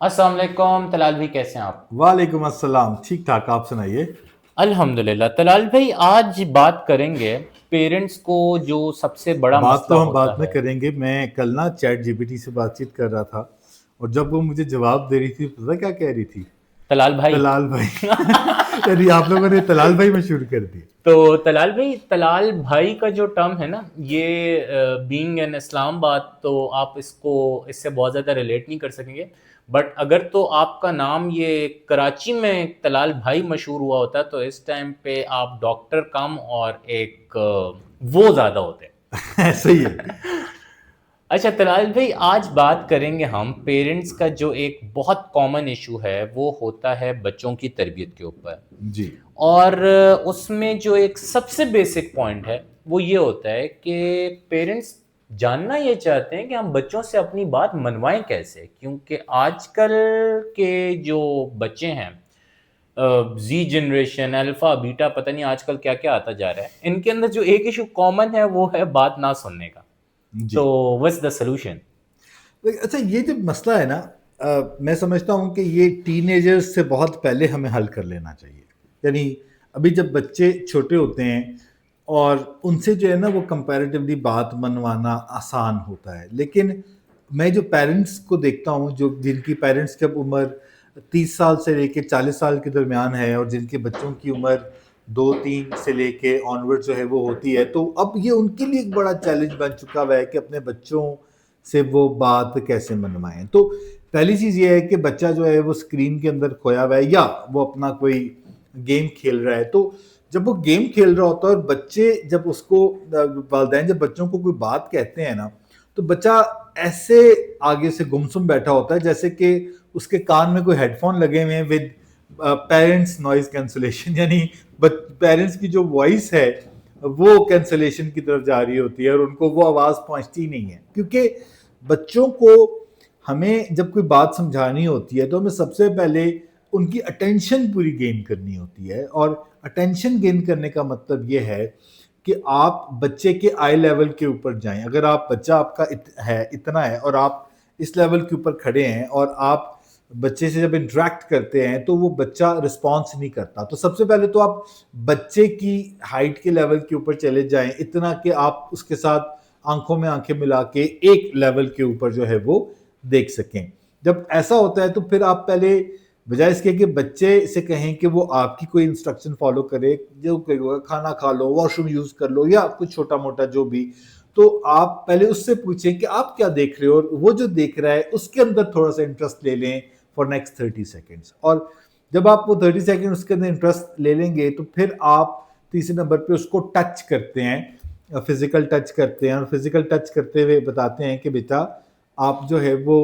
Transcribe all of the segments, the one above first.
السلام علیکم طلال بھائی، کیسے ہیں آپ؟ وعلیکم السلام، ٹھیک ٹھاک، آپ سنائیے۔ الحمدللہ۔ طلال بھائی، آج بات کریں گے پیرنٹس کو جو سب سے بڑا بات مسئلہ تو ہم بعد ہوتا میں ہے۔ کریں گے۔ میں کل نا چیٹ جی پی ٹی سے بات چیت کر رہا تھا، اور جب وہ مجھے جواب دے رہی تھی، پتہ کیا کہہ رہی تھی؟ طلال بھائی تلال بھائی یعنی آپ لوگوں نے تلال بھائی مشہور کر دی۔ تو طلال بھائی، طلال بھائی کا جو ٹرم ہے نا، یہ بینگ ان اسلام آباد، تو آپ اس سے بہت زیادہ ریلیٹ نہیں کر سکیں گے، بٹ اگر تو آپ کا نام یہ کراچی میں طلال بھائی مشہور ہوا ہوتا تو اس ٹائم پہ آپ ڈاکٹر کم اور ایک وہ زیادہ ہوتے۔ ایسا ہی ہے اچھا طلال بھائی، آج بات کریں گے ہم پیرنٹس کا جو ایک بہت کامن ایشو ہے، وہ ہوتا ہے بچوں کی تربیت کے اوپر۔ جی۔ اور اس میں جو ایک سب سے بیسک پوائنٹ ہے وہ یہ ہوتا ہے کہ پیرنٹس جاننا یہ چاہتے ہیں کہ ہم بچوں سے اپنی بات منوائیں کیسے، کیونکہ آج کل کے جو بچے ہیں، زی جنریشن، الفا بیٹا، پتہ نہیں آج کل کیا کیا آتا جا رہا ہے، ان کے اندر جو ایک ایشو کامن ہے وہ ہے بات نہ سننے کا۔ جی تو what's the solution؟ اچھا، یہ جو مسئلہ ہے نا، میں سمجھتا ہوں کہ یہ ٹین ایجرز سے بہت پہلے ہمیں حل کر لینا چاہیے۔ یعنی ابھی جب بچے چھوٹے ہوتے ہیں اور ان سے جو ہے نا وہ کمپیریٹیولی بات منوانا آسان ہوتا ہے، لیکن میں جو پیرنٹس کو دیکھتا ہوں، جن کی پیرنٹس کی اب عمر 30 سال سے لے کے 40 سال کے درمیان ہے، اور جن کے بچوں کی عمر 2 3 سے لے کے آنورڈ جو ہے وہ ہوتی ہے، تو اب یہ ان کے لیے ایک بڑا چیلنج بن چکا ہوا ہے کہ اپنے بچوں سے وہ بات کیسے منوائیں۔ تو پہلی چیز یہ ہے کہ بچہ جو ہے وہ اسکرین کے اندر کھویا ہوا ہے، یا وہ اپنا کوئی گیم کھیل رہا ہے، تو جب وہ گیم کھیل رہا ہوتا ہے اور بچے جب اس کو والدین جب بچوں کو کوئی بات کہتے ہیں نا، تو بچہ ایسے آگے سے گمسم بیٹھا ہوتا ہے جیسے کہ اس کے کان میں کوئی ہیڈ فون لگے ہوئے ہیں ود پیرنٹس نوائز کینسلیشن، یعنی پیرنٹس کی جو وائس ہے وہ کینسلیشن کی طرف جا رہی ہوتی ہے، اور ان کو وہ آواز پہنچتی نہیں ہے۔ کیونکہ بچوں کو ہمیں جب کوئی بات سمجھانی ہوتی ہے تو ہمیں سب سے پہلے ان کی اٹینشن پوری گین کرنی ہوتی ہے، اور اٹینشن گین کرنے کا مطلب یہ ہے کہ آپ بچے کے آئی لیول کے اوپر جائیں۔ اگر بچہ آپ کا اتنا ہے اور آپ اس لیول کے اوپر کھڑے ہیں، اور آپ بچے سے جب انٹریکٹ کرتے ہیں تو وہ بچہ رسپانس نہیں کرتا، تو سب سے پہلے تو آپ بچے کی ہائٹ کے لیول کے اوپر چلے جائیں، اتنا کہ آپ اس کے ساتھ آنکھوں میں آنکھیں ملا کے ایک لیول کے اوپر جو ہے وہ دیکھ سکیں۔ جب ایسا ہوتا ہے تو پھر آپ پہلے بجائے اس کے کہ بچے سے کہیں کہ وہ آپ کی کوئی انسٹرکشن فالو کرے، جو کھانا کھا لو، واش روم یوز کر لو، یا کچھ چھوٹا موٹا جو بھی، تو آپ پہلے اس سے پوچھیں کہ آپ کیا دیکھ رہے ہو، اور وہ جو دیکھ رہا ہے اس کے اندر تھوڑا سا انٹرسٹ لے لیں فار نیکسٹ 30 سیکنڈس۔ اور جب آپ وہ 30 سیکنڈ اس کے اندر انٹرسٹ لے لیں گے تو پھر آپ تیسرے نمبر پہ اس کو ٹچ کرتے ہیں، فزیکل ٹچ کرتے ہیں، اور فزیکل ٹچ کرتے ہوئے بتاتے ہیں کہ بیٹا آپ جو ہے وہ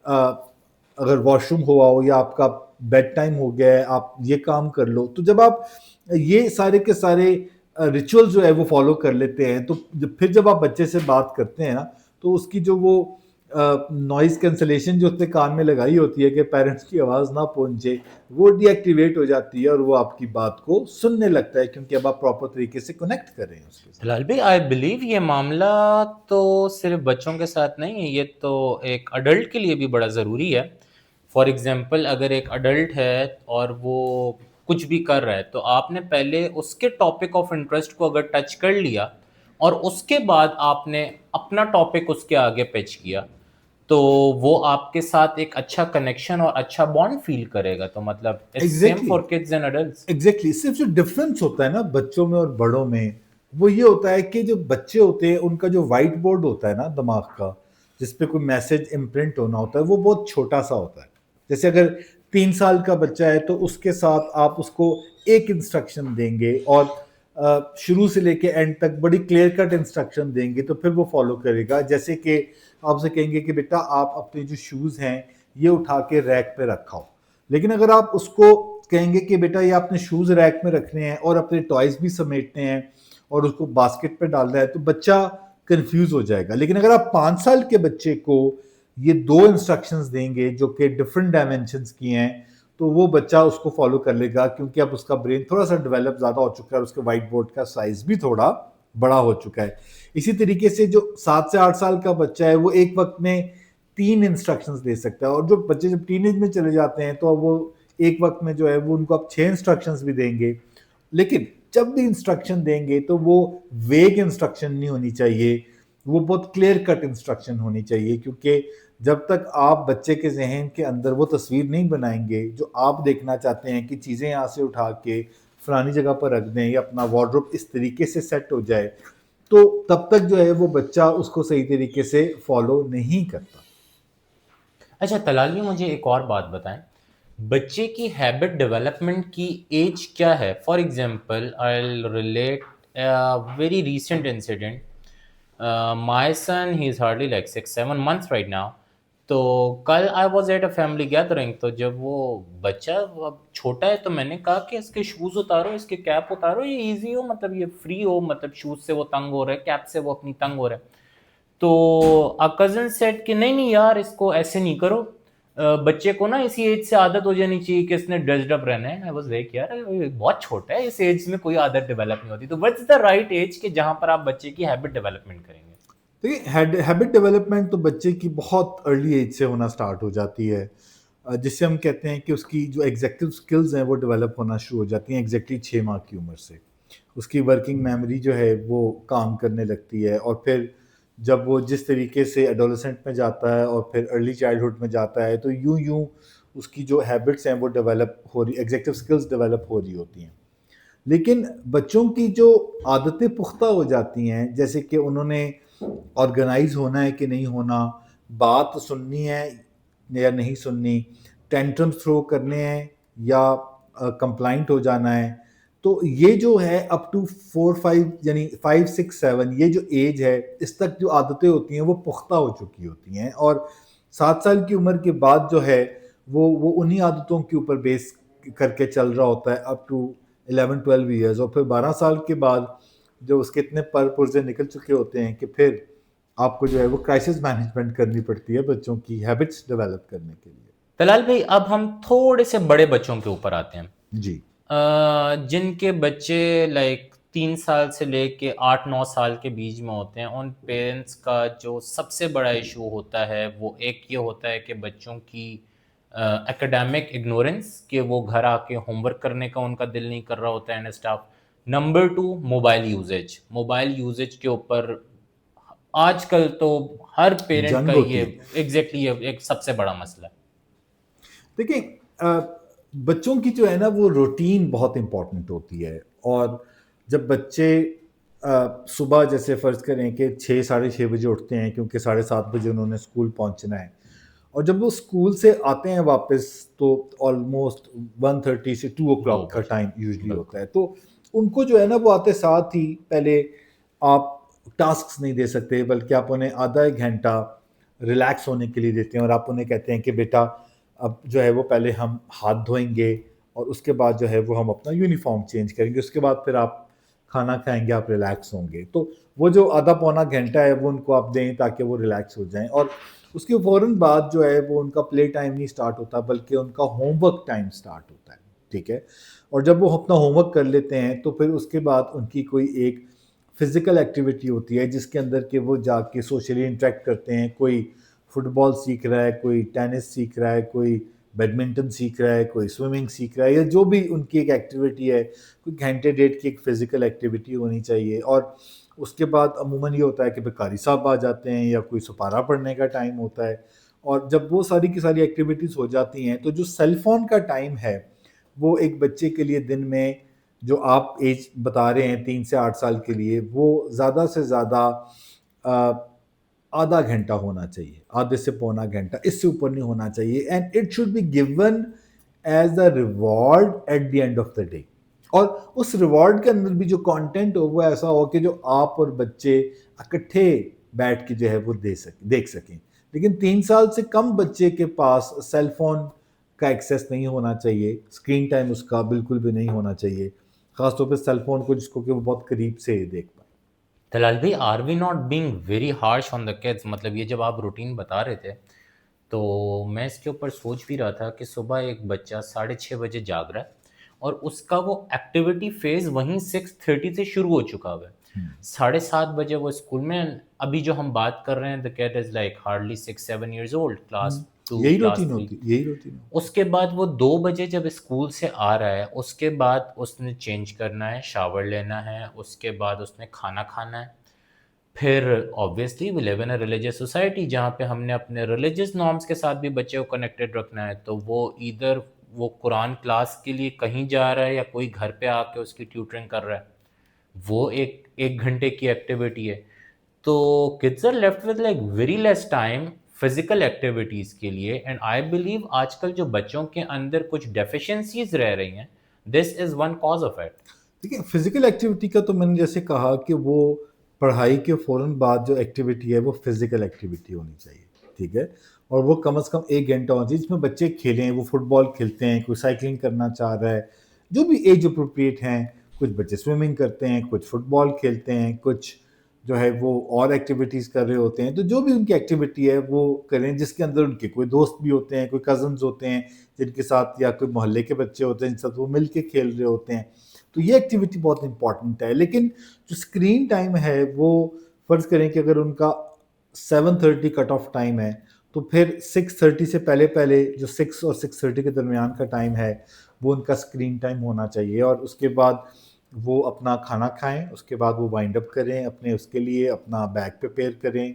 اگر واش روم ہوا ہو یا آپ کا بیڈ ٹائم ہو گیا ہے، آپ یہ کام کر لو۔ تو جب آپ یہ سارے کے سارے ریچول جو ہے وہ فالو کر لیتے ہیں، تو پھر جب آپ بچے سے بات کرتے ہیں نا، تو اس کی جو وہ نوائز کینسلیشن جو اس نے کان میں لگائی ہوتی ہے کہ پیرنٹس کی آواز نہ پہنچے، وہ ڈی ایکٹیویٹ ہو جاتی ہے، اور وہ آپ کی بات کو سننے لگتا ہے، کیونکہ اب آپ پراپر طریقے سے کنیکٹ کر رہے ہیں اس کے ساتھ۔ طلال بھائی، آئی بلیو یہ معاملہ تو صرف بچوں کے ساتھ نہیں ہے، یہ تو ایک اڈلٹ کے لیے بھی بڑا ضروری ہے۔ فار ایگزامپل، اگر ایک اڈلٹ ہے اور وہ کچھ بھی کر رہا ہے، تو آپ نے پہلے اس کے ٹاپک آف انٹرسٹ کو اگر ٹچ کر لیا اور اس کے بعد آپ نے اپنا ٹاپک اس کے آگے پیچ کیا، تو وہ آپ کے ساتھ ایک اچھا کنیکشن اور اچھا بانڈ فیل کرے گا۔ تو مطلب it's same exactly for kids and adults. Exactly صرف جو ڈفرینس ہوتا ہے نا بچوں میں اور بڑوں میں، وہ یہ ہوتا ہے کہ جو بچے ہوتے ہیں ان کا جو وائٹ بورڈ ہوتا ہے نا دماغ کا، جس پہ کوئی میسج امپرنٹ ہونا ہوتا ہے، وہ بہت چھوٹا سا ہوتا ہے۔ جیسے اگر 3 سال کا بچہ ہے تو اس کے ساتھ آپ اس کو ایک انسٹرکشن دیں گے، اور شروع سے لے کے اینڈ تک بڑی کلیئر کٹ انسٹرکشن دیں گے، تو پھر وہ فالو کرے گا۔ جیسے کہ آپ سے کہیں گے کہ بیٹا آپ اپنے جو شوز ہیں یہ اٹھا کے ریک پہ رکھاؤ، لیکن اگر آپ اس کو کہیں گے کہ بیٹا یہ اپنے شوز ریک میں رکھنے ہیں اور اپنے ٹوائز بھی سمیٹنے ہیں اور اس کو باسکٹ پہ ڈالنا ہے، تو بچہ کنفیوز ہو جائے گا۔ لیکن اگر آپ 5 سال کے بچے کو یہ 2 انسٹرکشنز دیں گے جو کہ ڈفرینٹ ڈائمینشنز کی ہیں، تو وہ بچہ اس کو فالو کر لے گا، کیونکہ اب اس کا برین تھوڑا سا ڈیولپ زیادہ ہو چکا ہے، اور اس کے وائٹ بورڈ کا سائز بھی تھوڑا بڑا ہو چکا ہے۔ اسی طریقے سے جو 7 سے 8 سال کا بچہ ہے وہ ایک وقت میں 3 انسٹرکشنز دے سکتا ہے. اور جو بچے جب ٹین ایج میں چلے جاتے ہیں تو اب وہ ایک وقت میں جو ہے وہ ان کو اب 6 انسٹرکشنز بھی دیں گے. لیکن جب بھی انسٹرکشن دیں گے تو وہ ویگ انسٹرکشن نہیں ہونی چاہیے, وہ بہت کلیئر کٹ انسٹرکشن ہونی چاہیے, کیونکہ جب تک آپ بچے کے ذہن کے اندر وہ تصویر نہیں بنائیں گے جو آپ دیکھنا چاہتے ہیں کہ چیزیں یہاں سے اٹھا کے فلانی جگہ پر رکھ دیں یا اپنا وارڈروب اس طریقے سے سیٹ ہو جائے, تو تب تک جو ہے وہ بچہ اس کو صحیح طریقے سے فالو نہیں کرتا. اچھا طلال بھی مجھے ایک اور بات بتائیں, بچے کی ہیبٹ ڈیولپمنٹ کی ایج کیا ہے؟ For example I relate very recent incident. My son he is hardly like 6-7 months right now. تو کل I was at a family gathering, تو جب وہ بچہ اب چھوٹا ہے تو میں نے کہا کہ اس کے شوز اتارو, اس کے کیپ اتارو, یہ ایزی ہو, مطلب یہ فری ہو, مطلب شوز سے وہ تنگ ہو رہا ہے, کیپ سے وہ اپنی تنگ ہو رہا ہے. تو کزن سیٹ کہ نہیں نہیں یار اس کو ایسے نہیں کرو, بچے کو نا اسی ایج سے عادت ہو جانی چاہیے کہ اس نے ڈریسڈ اپ رہنا ہے. آئی واز لائک یار بہت چھوٹا ہے, اس ایج میں کوئی عادت ڈیولپ نہیں ہوتی. تو وٹس دا رائٹ ایج کہ جہاں پر آپ بچے کی ہیبٹ ڈیولپمنٹ کریں گے؟ دیکھیے ہیبٹ ڈیولپمنٹ تو بچے کی بہت ارلی ایج سے ہونا سٹارٹ ہو جاتی ہے, جس سے ہم کہتے ہیں کہ اس کی جو ایگزیکٹو سکلز ہیں وہ ڈیولپ ہونا شروع ہو جاتی ہیں ایگزیکٹلی 6 ماہ کی عمر سے. اس کی ورکنگ میموری جو ہے وہ کام کرنے لگتی ہے, اور پھر جب وہ جس طریقے سے ایڈولسنٹ میں جاتا ہے اور پھر ارلی چائلڈہڈ میں جاتا ہے تو یوں یوں اس کی جو ہیبٹس ہیں وہ ڈیولپ ہو رہی, ایگزیکٹو سکلز ڈیولپ ہو رہی ہوتی ہیں. لیکن بچوں کی جو عادتیں پختہ ہو جاتی ہیں, جیسے کہ انہوں نے آرگنائز ہونا ہے کہ نہیں ہونا, بات سننی ہے یا نہیں سننی, ٹینٹرم تھرو کرنے ہیں یا کمپلائنٹ ہو جانا ہے, تو یہ جو ہے اپ ٹو 4-5 یعنی 5-6-7 یہ جو ایج ہے اس تک جو عادتیں ہوتی ہیں وہ پختہ ہو چکی ہوتی ہیں. اور 7 سال کی عمر کے بعد جو ہے وہ انہی عادتوں کے اوپر بیس کر کے چل رہا ہوتا ہے اپ ٹو 11-12 ایئرز. اور پھر 12 سال کے بعد جو اس کے اتنے پرزے نکل چکے ہوتے ہیں کہ پھر آپ کو جو ہے وہ کرائسس مینجمنٹ کرنی پڑتی ہے بچوں کی ہیبٹس ڈیولپ کرنے کے لیے. طلال بھائی اب ہم تھوڑے سے بڑے بچوں کے اوپر آتے ہیں, جی. جن کے بچے لائک 3 سال سے لے کے 8-9 سال کے بیچ میں ہوتے ہیں. ان پیرنٹس کا جو سب سے بڑا ایشو ہوتا ہے وہ ایک یہ ہوتا ہے کہ بچوں کی ایکڈیمک اگنورنس, کہ وہ گھر آ کے ہوم ورک کرنے کا ان کا دل نہیں کر رہا ہوتا ہے and staff. Number 2 mobile usage کے اوپر آج کل تو ہر پیرنٹ کا جنگ ہوتی یہ ہے. ایگزیکٹلی ایک سب سے بڑا مسئلہ ہے. دیکھیں بچوں کی جو ہے نا وہ روٹین بہت امپورٹنٹ ہوتی ہے, اور جب بچے صبح جیسے فرض کریں کہ 6-6:30 بجے اٹھتے ہیں کیونکہ 7:30 بجے انہوں نے اسکول پہنچنا ہے, اور جب وہ اسکول سے آتے ہیں واپس تو آلموسٹ 1:30 سے 2 o'clock کا ٹائم یوزلی ہوتا ہے. تو ان کو جو ہے نا وہ آتے ساتھ ہی پہلے آپ ٹاسکس نہیں دے سکتے, بلکہ آپ انہیں آدھا ایک گھنٹہ ریلیکس ہونے کے لیے دیتے ہیں, اور آپ انہیں کہتے ہیں کہ بیٹا اب جو ہے وہ پہلے ہم ہاتھ دھوئیں گے اور اس کے بعد جو ہے وہ ہم اپنا یونیفارم چینج کریں گے, اس کے بعد پھر آپ کھانا کھائیں گے, آپ ریلیکس ہوں گے. تو وہ جو آدھا پونا گھنٹہ ہے وہ ان کو آپ دیں تاکہ وہ ریلیکس ہو جائیں, اور اس کے فوراً بعد جو ہے وہ ان کا پلے ٹائم نہیں سٹارٹ ہوتا بلکہ ان کا ہوم ورک ٹائم سٹارٹ ہوتا ہے. ٹھیک ہے, اور جب وہ اپنا ہوم ورک کر لیتے ہیں تو پھر اس کے بعد ان کی کوئی ایک فزیکل ایکٹیویٹی ہوتی ہے جس کے اندر کہ وہ جا کے سوشلی انٹریکٹ کرتے ہیں. کوئی فٹ بال سیکھ رہا ہے, کوئی ٹینس سیکھ رہا ہے, کوئی بیڈمنٹن سیکھ رہا ہے, کوئی سوئمنگ سیکھ رہا ہے, یا جو بھی ان کی ایک ایکٹیویٹی ہے, کوئی گھنٹے ڈیڑھ کی ایک فزیکل ایکٹیویٹی ہونی چاہیے. اور اس کے بعد عموماً یہ ہوتا ہے کہ قاری صاحب آ جاتے ہیں یا کوئی سپارہ پڑھنے کا ٹائم ہوتا ہے. اور جب وہ ساری کی ساری ایکٹیویٹیز ہو جاتی ہیں تو جو سیل فون کا ٹائم ہے وہ ایک بچے کے لیے دن میں جو آپ ایج بتا رہے ہیں 3 سے 8 سال کے لیے, وہ زیادہ سے زیادہ آدھا گھنٹہ ہونا چاہیے, آدھے سے پونا گھنٹہ, اس سے اوپر نہیں ہونا چاہیے. And it should be given as a reward at the end of the day. اور اس ریوارڈ کے اندر بھی جو کانٹینٹ ہو وہ ایسا ہو کہ جو آپ اور بچے اکٹھے بیٹھ کے جو ہے وہ دیکھ سکیں. لیکن 3 سال سے کم بچے کے پاس سیل فون کا ایکسیس نہیں ہونا چاہیے, اسکرین ٹائم اس کا بالکل بھی نہیں ہونا چاہیے, خاص طور پہ سیل فون کو جس کو کہ وہ بہت قریب سے دیکھ پائے. طلال بھائی are we not being very harsh on the kids? مطلب یہ جب آپ روٹین بتا رہے تھے تو میں اس کے اوپر سوچ بھی رہا تھا کہ صبح ایک بچہ 6:30 بجے جاگ رہا ہے اور اس کا وہ ایکٹیویٹی فیز وہیں 6:30 سے شروع ہو چکا ہوا ہے. 7:30 بجے وہ اسکول میں. ابھی جو ہم بات کر رہے ہیں the kid is like hardly 6-7 years old, class 2 یہی class روٹین 3. ہوتی یہی روٹین ہوتی. اس کے بعد وہ 2 بجے جب اسکول سے آ رہا ہے, اس کے بعد اس نے چینج کرنا ہے, شاور لینا ہے, اس کے بعد اس نے کھانا کھانا ہے. پھر obviously we live in a religious society جہاں پہ ہم نے اپنے religious norms کے ساتھ بھی بچے کو کنیکٹڈ رکھنا ہے. تو وہ ادھر وہ قرآن کلاس کے لیے کہیں جا رہا ہے یا کوئی گھر پہ آ کے اس کی ٹیوٹرنگ کر رہا ہے, وہ ایک گھنٹے کی ایکٹیویٹی ہے. تو kids are left with like very less time physical activities کے لیے. اینڈ آئی بلیو آج کل جو بچوں کے اندر کچھ ڈیفیشنسیز رہ رہی ہیں, this is one cause of it. دیکھیں فزیکل ایکٹیویٹی کا تو میں نے جیسے کہا کہ وہ پڑھائی کے فوراً بعد جو ایکٹیویٹی ہے وہ فزیکل ایکٹیویٹی ہونی چاہیے, ٹھیک ہے, اور وہ کم از کم 1 گھنٹہ ہونا چاہیے جس میں بچے کھیلیں, وہ فٹ بال کھیلتے ہیں, کوئی سائیکلنگ کرنا چاہ رہا ہے, جو بھی ایج اپروپریٹ ہیں. کچھ بچے سوئمنگ کرتے ہیں, کچھ فٹ بال کھیلتے ہیں, کچھ جو ہے وہ اور ایکٹیویٹیز کر رہے ہوتے ہیں. تو جو بھی ان کی ایکٹیویٹی ہے وہ کریں جس کے اندر ان کے کوئی دوست بھی ہوتے ہیں, کوئی کزنز ہوتے ہیں جن کے ساتھ, یا کوئی محلے کے بچے ہوتے ہیں جن کے ساتھ وہ مل کے کھیل رہے ہوتے ہیں. تو یہ ایکٹیویٹی بہت امپورٹنٹ ہے. لیکن جو اسکرین ٹائم ہے وہ فرض کریں کہ اگر ان کا 7:30 کٹ آف ٹائم ہے تو پھر 6:30 سے پہلے جو 6 اور 6:30 کے درمیان کا ٹائم ہے وہ ان کا اسکرین ٹائم ہونا چاہیے. اور اس کے بعد وہ اپنا کھانا کھائیں, اس کے بعد وہ وائنڈ اپ کریں, اپنے اس کے لیے اپنا بیگ پریپیئر کریں.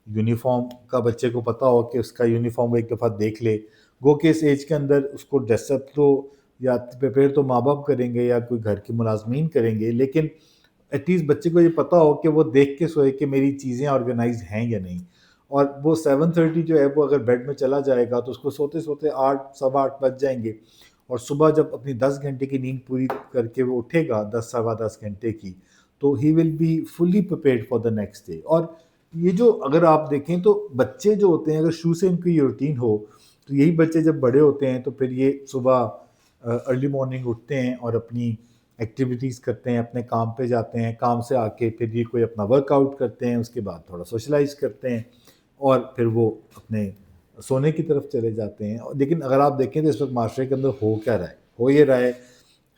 یونیفارم کا بچے کو پتہ ہو کہ اس کا یونیفارم ایک دفعہ دیکھ لے, گو کہ اس ایج کے اندر اس کو ڈریس اپ تو یا پریپیئر تو ماں باپ کریں گے یا کوئی گھر کے ملازمین کریں گے, لیکن ایٹ لیسٹ بچے کو یہ پتہ ہو کہ وہ دیکھ کے سوئے کہ میری چیزیں آرگنائز ہیں یا نہیں. اور وہ 7:30 جو ہے وہ اگر بیڈ میں چلا جائے گا تو اس کو سوتے سوتے 8 سوا 8 بج جائیں گے, اور صبح جب اپنی 10 گھنٹے کی نیند پوری کر کے وہ اٹھے گا 10 سوا 10 گھنٹے کی, تو he will be fully prepared for the next day. اور یہ جو اگر آپ دیکھیں تو بچے جو ہوتے ہیں اگر شروع سے ان کی یہ روٹین ہو تو یہی بچے جب بڑے ہوتے ہیں تو پھر یہ صبح ارلی مارننگ اٹھتے ہیں اور اپنی ایکٹیویٹیز کرتے ہیں, اپنے کام پہ جاتے ہیں, کام سے آ کے پھر یہ کوئی اپنا ورک آؤٹ کرتے ہیں, اس کے بعد تھوڑا سوشلائز کرتے ہیں اور پھر وہ اپنے سونے کی طرف چلے جاتے ہیں. لیکن اگر آپ دیکھیں تو اس وقت معاشرے کے اندر ہو کیا رہا ہے, ہو یہ رہا ہے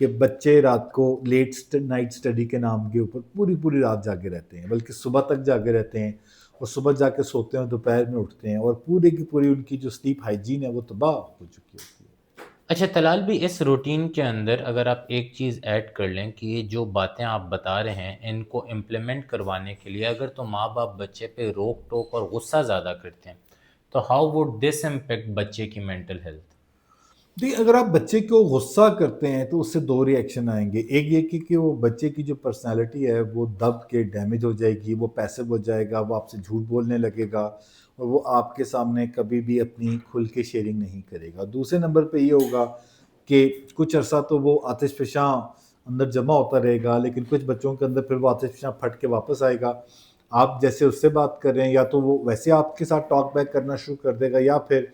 کہ بچے رات کو لیٹ نائٹ اسٹڈی کے نام کے اوپر پوری رات جاگے رہتے ہیں, بلکہ صبح تک جاگے رہتے ہیں, اور صبح جا کے سوتے ہیں, دوپہر میں اٹھتے ہیں, اور پوری کی پوری ان کی جو سلیپ ہائیجین ہے وہ تباہ ہو چکی ہوتی ہے. اچھا طلال بھی, اس روٹین کے اندر اگر آپ ایک چیز ایڈ کر لیں کہ یہ جو باتیں آپ بتا رہے ہیں ان کو امپلیمنٹ کروانے کے لیے اگر تو ماں باپ بچے پہ روک ٹوک اور غصہ زیادہ کرتے ہیں, تو ہاؤ وڈ دس امپیکٹ بچے کی مینٹل ہیلتھ؟ دیکھیں اگر آپ بچے کو غصہ کرتے ہیں تو اس سے 2 ریئیکشن آئیں گے. ایک یہ کہ وہ بچے کی جو پرسنالٹی ہے وہ دب کے ڈیمیج ہو جائے گی, وہ پیسو ہو جائے گا, وہ آپ سے جھوٹ بولنے لگے گا, اور وہ آپ کے سامنے کبھی بھی اپنی کھل کے شیئرنگ نہیں کرے گا. دوسرے نمبر پہ یہ ہوگا کہ کچھ عرصہ تو وہ آتش فشاں اندر جمع ہوتا رہے گا, لیکن کچھ بچوں کے اندر پھر وہ آتش فشاں پھٹ کے واپس آئے گا. آپ جیسے اس سے بات کر رہے ہیں یا تو وہ ویسے آپ کے ساتھ ٹاک بیک کرنا شروع کر دے گا, یا پھر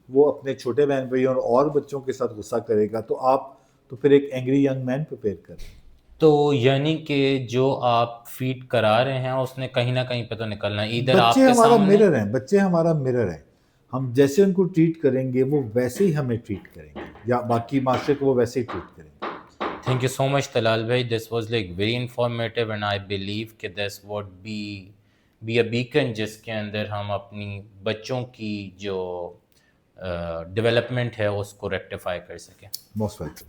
وہ اپنے چھوٹے بہن بھائیوں اور بچوں کے ساتھ غصہ کرے گا. تو آپ تو پھر ایک اینگری ینگ مین پریپیئر کر رہے ہیں. تو یعنی کہ جو آپ فیڈ کرا رہے ہیں اس نے کہیں نہ کہیں پہ تو نکلنا ہے, ادھر بچے آپ کے ہمارا سامنے. مرر ہیں, بچے ہمارا مرر ہیں, ہم جیسے ان کو ٹریٹ کریں گے وہ ویسے ہی ہمیں ٹریٹ کریں گے, یا باقی معاشرے کو وہ ویسے ہی ٹریٹ کریں گے. Thank you so much Talal بھائی, this was like very informative and I believe کہ this would be a beacon جس کے اندر ہم اپنی بچوں کی جو ڈیولپمنٹ ہے اس کو ریکٹیفائی کر سکیں. Most welcome.